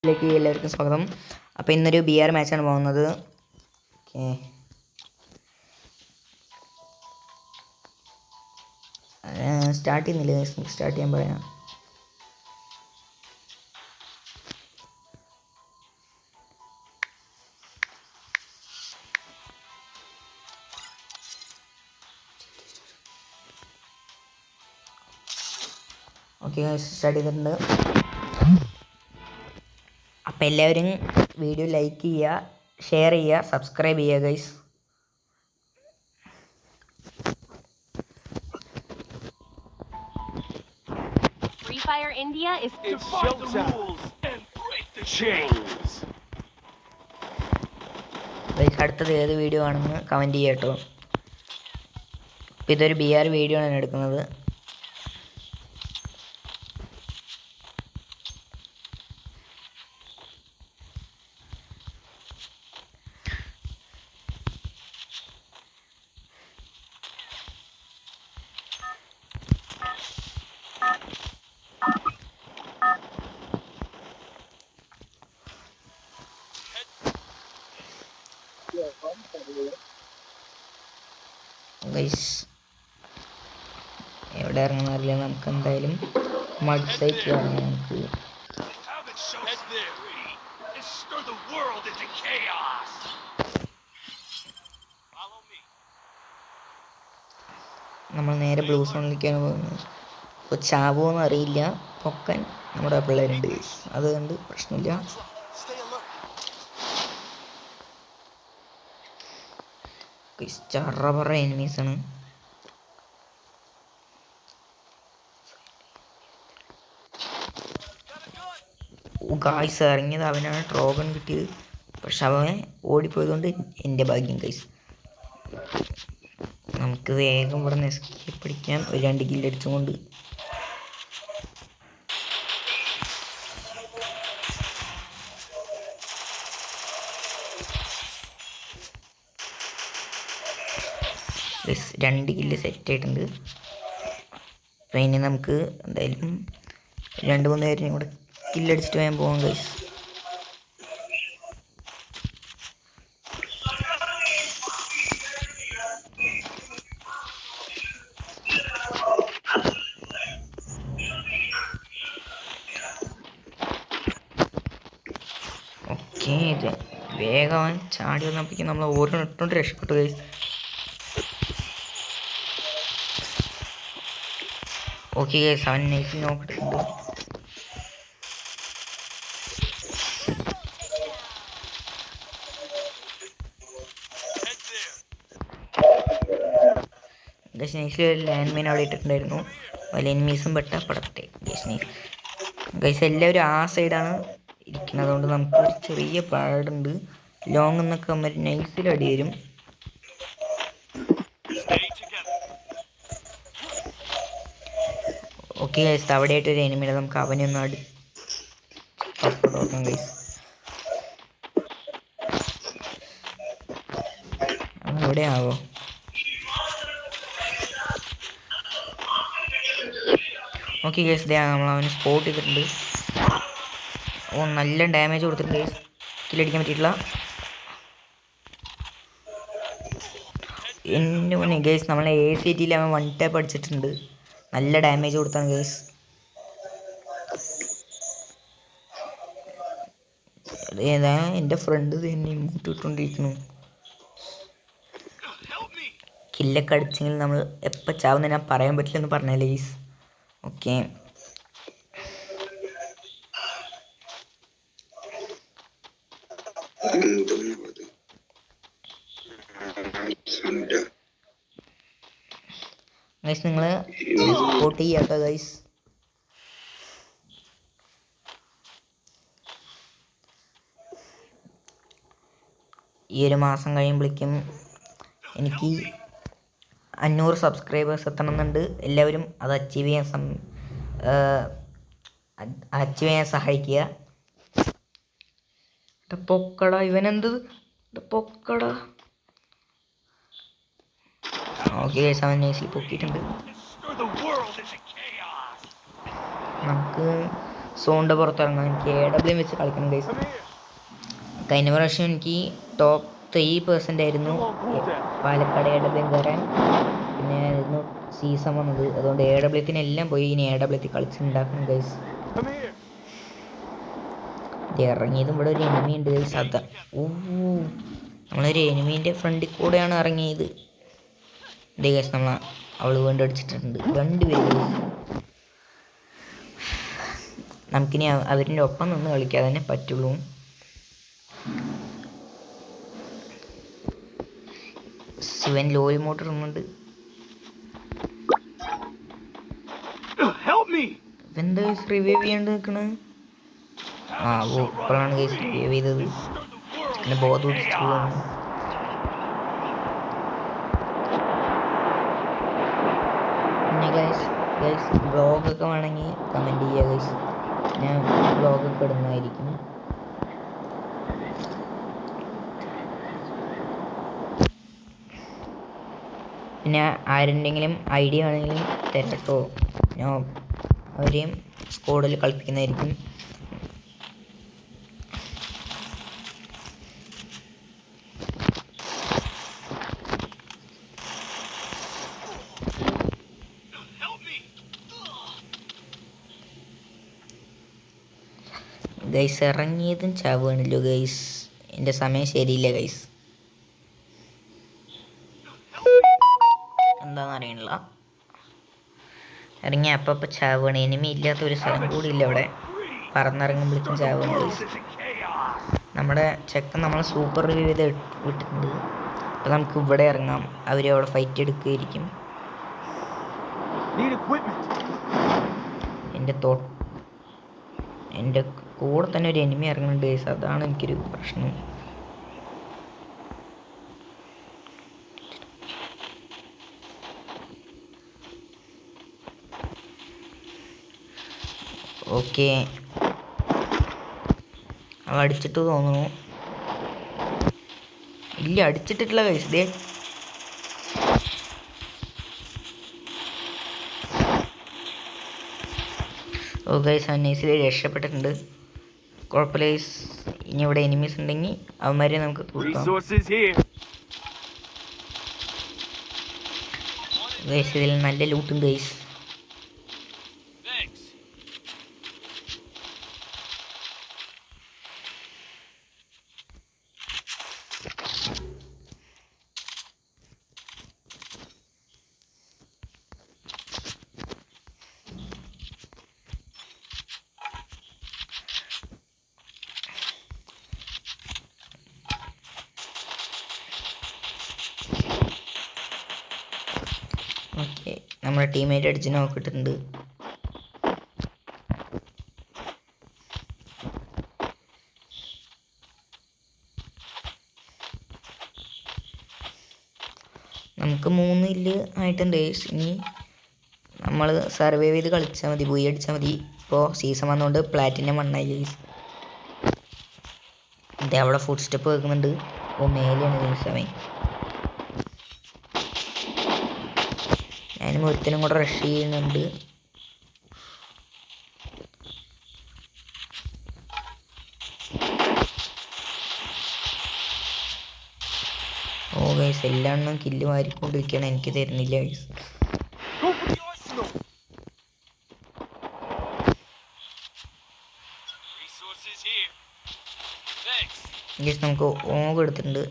ിലേക്ക് എല്ലാവർക്കും സ്വാഗതം. അപ്പോൾ ഇന്നൊരു BR മാച്ചാണ് പോകുന്നത്. ഓക്കെ, സ്റ്റാർട്ട് ചെയ്യുന്നില്ല, സ്റ്റാർട്ട് ചെയ്യാൻ പറയാം. ഓക്കെ, സ്റ്റാർട്ട് ചെയ്തിട്ടുണ്ട്. അപ്പോൾ എല്ലാവരും വീഡിയോ ലൈക്ക് ചെയ്യുക, ഷെയർ ചെയ്യുക, സബ്സ്ക്രൈബ് ചെയ്യുക guys. Free Fire India is defy the rules and break the chains. Guys, അടുത്തത് ഏത് വീഡിയോ ആണെന്ന് കമൻറ്റ് ചെയ്യുക കേട്ടോ. അപ്പോൾ ഇതൊരു BR വീഡിയോ ആണ് എടുക്കുന്നത്. ഗൈസ്, എവിടെ ഇറങ്ങുന്നറിയില്ല. നമുക്ക് എന്തായാലും മഡ് സൈറ്റ് ഇറങ്ങാം. നമുക്ക് നമ്മൾ നേരെ ബ്ലൂ സോണിലേക്കാണ് പോകുന്നത്. ഇപ്പോൾ ചാവുമെന്ന് അറിയില്ല. പൊക്കൻ നമ്മുടെ പിള്ളേരുണ്ട് ഗൈസ്, അതുകൊണ്ട് പ്രശ്നമില്ല. ചറപറ എനിമീസാണ്. ഗായ്സ്, ഇറങ്ങിയത് അവനാണ് ട്രോഗൺ കിട്ടിയത്. പക്ഷെ അവൻ ഓടിപ്പോയതുകൊണ്ട് എൻ്റെ ഭാഗ്യം ഗൈസ്. നമുക്ക് വേഗം ഇവിടെ നിന്ന് എസ്കേപ്പ് പിടിക്കാൻ. ഒരു 2 കില്ല് അടിച്ചുകൊണ്ട് ഗൈസ് 2 കില്ല് സെറ്റ് ആയിട്ടുണ്ട്. അപ്പോൾ ഇനി നമുക്ക് എന്തായാലും 2-3 പേരും കൂടെ കില്ലടിച്ചിട്ട് വേഗം പോകാം ഗൈസ്. ഓക്കെ, വേഗം ചാടി വന്നപ്പോഴേക്കും നമ്മൾ ഓരോ ഇട്ടുകൊണ്ട് രക്ഷപ്പെട്ടു ഗൈസ്. ഓക്കെ ഗൈസ്, അവൻ നൈസിൽ നോക്കിയിട്ടുണ്ട്. ഗൈസ്, നൈസിൽ ഒരു ലാൻഡ് മൈൻ അവിടെ ഇട്ടിട്ടുണ്ടായിരുന്നു. അതിൽ എനിമീസും പെട്ട പടത്തെ ഗൈസ്. എല്ലാവരും ആ സൈഡാണ് ഇരിക്കുന്നത്, അതുകൊണ്ട് നമുക്ക് ഒരു ചെറിയ പാടുണ്ട്. ലോങ് എന്നൊക്കെ നമ്മൾ നൈസിൽ അടി വരും. ഓക്കെ ഗൈസ്, അവിടെ ആയിട്ടൊരു എനിമിയുടെ നമുക്ക് അവനെ ഒന്ന് നോക്കാം ഗൈസ്. അവിടെ ആവോ? ഓക്കെ ഗൈസ്, നമ്മൾ അവന് സ്പോട്ട് ചെയ്തിട്ടുണ്ട്. ഓ, നല്ല ഡാമേജ് കൊടുത്തിട്ടുണ്ട് ഗൈസ്. കില്ലടിക്കാൻ പറ്റിയിട്ടില്ല. എൻ്റെ മുന്നേ ഗൈസ്, നമ്മളെ ACTയിൽ അവൻ 1 ടാപ്പ് അടിച്ചിട്ടുണ്ട്. നല്ല ഡാമേജ് കൊടുത്താണ് ഗൈസ്. ഏതാ എൻ്റെ ഫ്രണ്ട് തന്നെ ഇങ്ങോട്ട് ഇട്ടുകൊണ്ടിരിക്കുന്നു. കില്ലൊക്കെ അടിച്ചെങ്കിൽ നമ്മൾ എപ്പോൾ ചാവുന്ന ഞാൻ പറയാൻ പറ്റില്ലെന്ന് പറഞ്ഞല്ലേ ഗൈസ്. ഓക്കെ, ഗൈസ് നിങ്ങൾ സപ്പോർട്ട് ചെയ്യാട്ടോ ഗൈസ്. ഈ ഒരു മാസം കഴിയുമ്പോഴേക്കും എനിക്ക് 500 സബ്സ്ക്രൈബേഴ്സ് എത്തണമെന്നുണ്ട്. എല്ലാവരും അത് അച്ചീവ് ചെയ്യാൻ സഹായിക്കുക. പൊക്കട ഇവനെന്ത് പൊക്കട. ഓക്കെ, 7 AC പൊക്കിയിട്ടുണ്ട്. നമുക്ക് സോണിൻ്റെ പുറത്തിറങ്ങാം. എനിക്ക് AW വെച്ച് കളിക്കണം ഗൈസ്. കഴിഞ്ഞ പ്രാവശ്യം എനിക്ക് ടോപ്പ് 3% ആയിരുന്നു പാലക്കാട് AW കയറാൻ. പിന്നെ ആയിരുന്നു സീസൺ വന്നത്. അതുകൊണ്ട് AW എല്ലാം പോയി. ഇനി AW കളിച്ചുണ്ടാക്കണം ഗൈസ്. ഇത് ഇറങ്ങിയതും ഇവിടെ ഒരു എനിമി ഉണ്ട് ഗൈസ്. അതാ നമ്മളൊരു എനിമീൻ്റെ ഫ്രണ്ടിൽ കൂടെയാണ് ഇറങ്ങിയത്. ഇതേ ഗൈസ് അവൾ വീണ്ടും അടിച്ചിട്ടുണ്ട്. 2 പേര്. നമുക്കിനി അവരിൻ്റെ ഒപ്പം നിന്ന് കളിക്കാതെ തന്നെ പറ്റുള്ളൂ. ശിവൻ ലോറി മോട്ടർ ഇടുന്നുണ്ട്. എന്താ ഗൈസ് റിവൈവ് ചെയ്യാണ്ട് നിൽക്കണത്? ഇപ്പോഴാണ് ഗൈസ് റിവൈവ് ചെയ്തത്. പിന്നെ ബോധം പിടിച്ചിട്ട് പോകുന്നു. പിന്നെ ഗൈസ് ബ്ലോഗൊക്കെ വേണമെങ്കിൽ കമൻറ്റ് ചെയ്യുക ഗൈസ്. ഞാൻ ബ്ലോഗൊക്കെ ഇടുന്നതായിരിക്കും. പിന്നെ ആരുണ്ടെങ്കിലും ഐഡിയ വേണമെങ്കിലും തരാം കേട്ടോ. ഞാൻ അവരെയും സ്ക്വാഡിൽ കളിപ്പിക്കുന്നതായിരിക്കും. Guys ഇറങ്ങിയതും ചാവുകയാണല്ലോ guys. എൻ്റെ സമയം ശരിയില്ല ഗൈസ്. എന്താണെന്ന് അറിയണില്ല. ഇറങ്ങി അപ്പം ചാവുകയാണ്. എനിമി ഇല്ലാത്തൊരു സ്ഥലം കൂടി ഇല്ല അവിടെ. പറന്നിറങ്ങുമ്പോഴേക്കും ചാവുകയാണ് ഗൈസ്. നമ്മുടെ ചെക്കൻ നമ്മളെ സൂപ്പർ റിവ്യൂ ചെയ്ത് വിട്ടിട്ടുണ്ട്. അപ്പം നമുക്ക് ഇവിടെ ഇറങ്ങാം. അവർ അവിടെ ഫൈറ്റ് എടുക്കുകയായിരിക്കും. എൻ്റെ കൂടെ തന്നെ ഒരു എനിമി ഇറങ്ങുന്നുണ്ട് ഗൈസ്. അതാണ് എനിക്കൊരു പ്രശ്നം. ഓക്കെ അവ അടിച്ചിട്ട് തോന്നുന്നു. ഇല്ല അടിച്ചിട്ടില്ല ഗൈസ്. ദേ ഗൈസ് അവൻ നൈസിൽ രക്ഷപ്പെട്ടിട്ടുണ്ട്. കുഴപ്പമില്ല ഗൈസ്. ഇനി ഇവിടെ എനിമീസ് ഉണ്ടെങ്കിൽ അവന്മാരെ നമുക്ക് തൂക്കാം ഗൈസ്. ഇതിൽ നല്ല ലൂട്ടുണ്ട് ഗൈസ്. ഓക്കെ നമ്മുടെ ടീമേറ്റ് അടിച്ച് നോക്കിയിട്ടുണ്ട്. നമുക്ക് 3 കില്ല് ആയിട്ടുണ്ട്. ഇനി നമ്മൾ സർവൈവ് ചെയ്ത് കളിച്ചാൽ മതി. പോയി അടിച്ചാൽ മതി. ഇപ്പോൾ സീസൺ വന്നുകൊണ്ട് പ്ലാറ്റിനം 1 ആയി ഗൈസ്. അതെ അവിടെ ഫുഡ് സ്റ്റെപ്പ് കേൾക്കുന്നുണ്ട്. മേലെയാണ് ഗൈസ് അവൻ. ഞാനും ഒരുത്തനും കൂടെ റഷ് ചെയ്യുന്നുണ്ട്. ഗൈസ് എല്ലാം കില്ല് മാറിക്കൊണ്ടിരിക്കുകയാണ്. എനിക്ക് തരുന്നില്ല ഗൈസ്. ഗൈസ് നമുക്ക് ഓഗ് എടുത്തിട്ടുണ്ട്.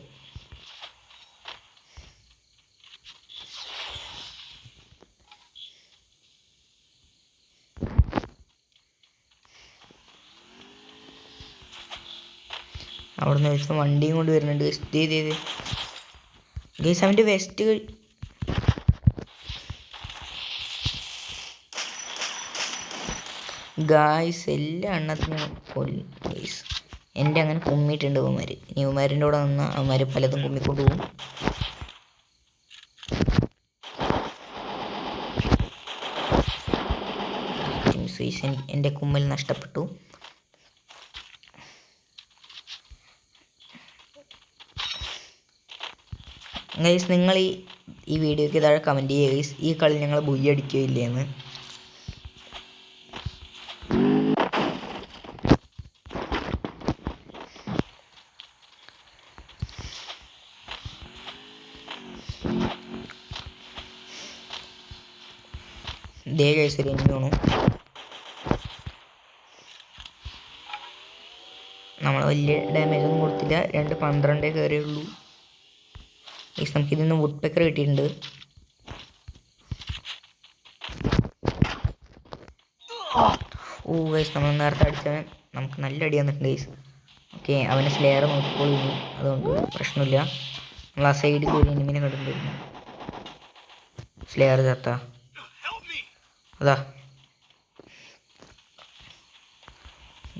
അവിടുന്ന് വെച്ച് വണ്ടിയും കൊണ്ട് വരുന്നുണ്ട്. ഗൈസ് അവൻ്റെ വെസ്റ്റ് ഗായ്സ് എല്ലാ എണ്ണത്തിനും കൊല്ലും ഗൈസ്. എൻ്റെ അങ്ങനെ കുമ്മിയിട്ടുണ്ട് അവന്മാർ. ഇനി അവന്മാരിൻ്റെ കൂടെ നിന്ന് അവന്മാർ പലതും കുമ്മിക്കൊണ്ട് പോകും. എൻ്റെ കുമ്മൽ നഷ്ടപ്പെട്ടു. ഗൈസ് നിങ്ങൾ ഈ വീഡിയോയ്ക്ക് താഴെ കമൻറ്റ് ചെയ്യുക ഗൈസ്. ഈ കളി ഞങ്ങൾ ബുയ്യടിക്കുകയില്ലേന്ന്. ഇതേ ഗൈസ് ഒരു എനിമി വേണം. നമ്മൾ വലിയ ഡാമേജ് ഒന്നും കൊടുത്തില്ല. 2-12 കയറിയുള്ളൂ ഗൈസ്. നമുക്കിതിൽ നിന്ന് വുഡ് പെക്കർ കിട്ടിയിട്ടുണ്ട്. ഓ ഗൈസ്, നമ്മൾ നേരത്തെ അടിച്ചവൻ നമുക്ക് നല്ല അടി വന്നിട്ടുണ്ട് ഗൈസ്. ഓക്കെ, അവന് സ്ലെയർ നോക്കിക്കോളിരുന്നു, അതുകൊണ്ട് പ്രശ്നമില്ല. നമ്മൾ ആ സൈഡിൽ ഒരു എനിമിനെ കണ്ടിട്ടുണ്ടായിരുന്നു. സ്ലെയർ ചത്ത അതാ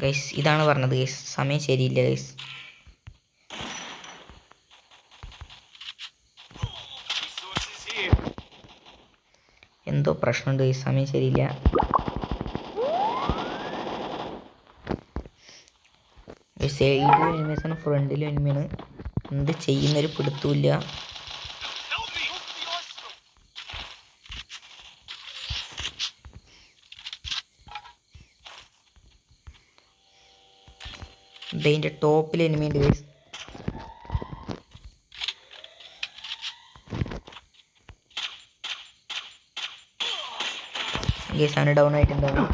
ഗൈസ്. ഇതാണ് പറഞ്ഞത് ഗൈസ്, സമയം ശരിയില്ല ഗൈസ്. എന്തോ പ്രശ്നമുണ്ട് ഗൈസ്, സമയം ശരിയില്ല. സൈഡിലും എനിമീസാണ്, ഫ്രണ്ടിലും എനിമിയാണ്. എന്ത് ചെയ്യുന്നൊരു പിടുത്തമില്ല. ഇതിൻ്റെ ടോപ്പിൽ എനിമിയുണ്ട് ഗൈസ്. ഗൈസ് അവന് ഡൗൺ ആയിട്ടുണ്ടാവും.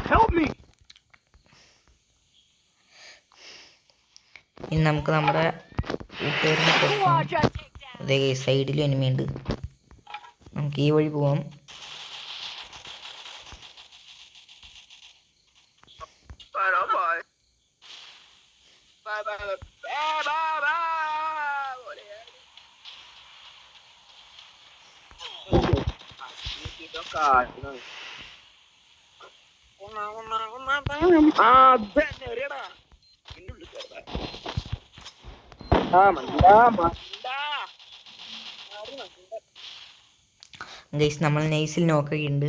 ഇനി നമുക്ക് നമ്മുടെ കൂട്ടുകാരനെ കൊടുക്കണം. അതെ ഗൈസ്, സൈഡിലും എനിമിയുണ്ട്. നമുക്ക് ഈ വഴി പോവാം. ഗൈസ് നമ്മൾ നൈസിൽ നോക്കുകയുണ്ട്.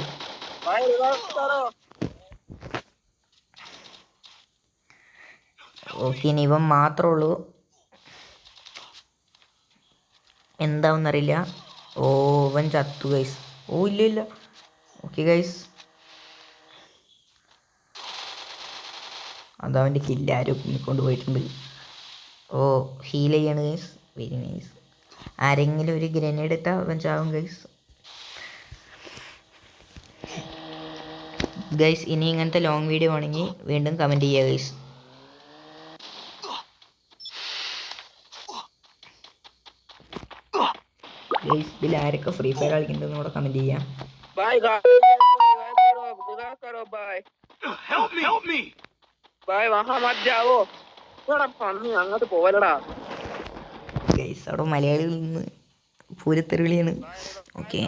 ഓക്കെ, ഇനി ഇവൻ മാത്രമേ ഉള്ളൂ. എന്താവെന്നറിയില്ല. ഓ, ഇവൻ ചത്തു ഗൈസ്. ഓ ഇല്ല. ഓക്കെ ഗൈസ്, അതവൻ്റെ കില്ല് ആരും കൊണ്ടുപോയിട്ടുണ്ട്. ഓ, ഹീൽ ചെയ്യാണ് ഗൈസ്. Very nice. ആരെങ്കിലും ഒരു ഗ്രനേഡ് ഇട്ടാൽ അവൻ ചാവും ഗൈസ്. ഗൈസ് ഇനി ഇങ്ങനത്തെ ലോങ് വീഡിയോ ആണെങ്കിൽ വീണ്ടും കമൻറ്റ് ചെയ്യുക ഗൈസ്. ഗൈസ് ഇതിൽ ആരൊക്കെ ഫ്രീ ഫയർ കളിക്കുന്നുണ്ടെന്ന് കൂടെ കമൻറ്റ് ചെയ്യാം. അങ്ങോട്ട് പോവലടാ ഗൈസ് അവിടെ മലയാളികളിൽ നിന്ന് പൂരത്തെറിവിളിയാണ്. ഓക്കെ,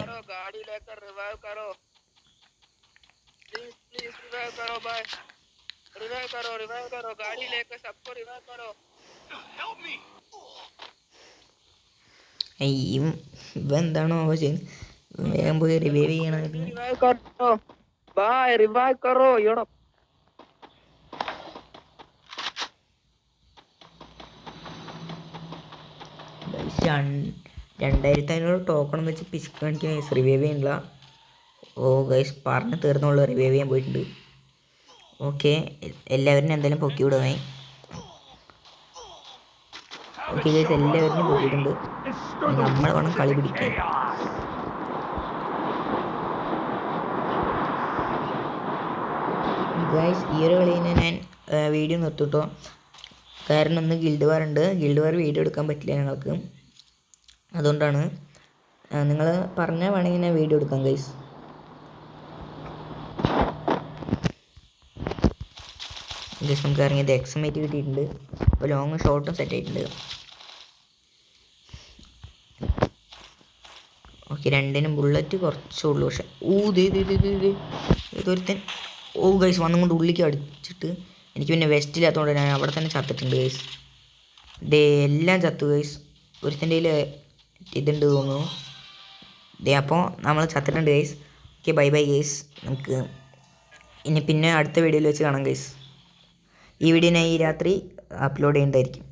ഇവ എന്താണോ ആവശ്യം, വേഗം പോയി റിവൈവ് ചെയ്യണമായിരുന്നു. ഗൈസ് 2500 ടോക്കൺ വെച്ച് പിശുക്ക് കാണിക്കാൻ ഗൈസ് റിവൈവ് ചെയ്യണില്ല. ഓ ഗൈസ് പറഞ്ഞ് തീർന്നുള്ള റിവൈവ് ചെയ്യാൻ പോയിട്ടുണ്ട്. ഓക്കെ, എല്ലാവരും എന്തായാലും പൊക്കി വിടുവായി. ഓക്കെ ഗൈസ് എല്ലാവരും പൊക്കിയിട്ടുണ്ട്. നമ്മൾ വേണം കളി പിടിക്കാൻ. ഗൈസ് ഈ ഒരു കളിയിൽ ഞാൻ വീഡിയോ നിർത്തിട്ടോ, കാരണം ഒന്ന് ഗിൽഡ് വാർ ഉണ്ട്. ഗിൽഡ് വാർ വീഡിയോ എടുക്കാൻ പറ്റില്ല ഞങ്ങൾക്ക്, അതുകൊണ്ടാണ്. നിങ്ങൾ പറഞ്ഞാൽ വേണമെങ്കിൽ ഞാൻ വീഡിയോ എടുക്കാം ഗൈസ്. ഗൈസ് നമുക്ക് ഇറങ്ങിയത് എക്സമേറ്റ് കിട്ടിയിട്ടുണ്ട്. അപ്പോൾ ലോങ് ഷോർട്ടും സെറ്റ് ആയിട്ടുണ്ട്. ഓക്കെ, രണ്ടിനും ബുള്ളറ്റ് കുറച്ചുള്ളൂ. പക്ഷേ ഇതൊരുത്തൻ ഓ ഗൈസ് വന്നും കൊണ്ട് ഉള്ളിലേക്ക് അടിച്ചിട്ട് എനിക്ക് പിന്നെ വെസ്റ്റില്ലാത്തതുകൊണ്ട് ഞാൻ അവിടെ തന്നെ ചത്തിട്ടുണ്ട് ഗൈസ്. എല്ലാം ചത്തു ഗൈസ്. ഒരുത്തൻ്റെ കയ്യിൽ ഇതുണ്ട് തോന്നുന്നു. അപ്പോൾ നമ്മൾ ചത്തിട്ടുണ്ട് guys. Okay, bye bye guys. നമുക്ക് ഇനി പിന്നെ അടുത്ത വീഡിയോയിൽ വെച്ച് കാണാം ഗൈസ്. ഈ വീഡിയോ ഞാൻ ഈ രാത്രി അപ്ലോഡ് ചെയ്യേണ്ടതായിരിക്കും.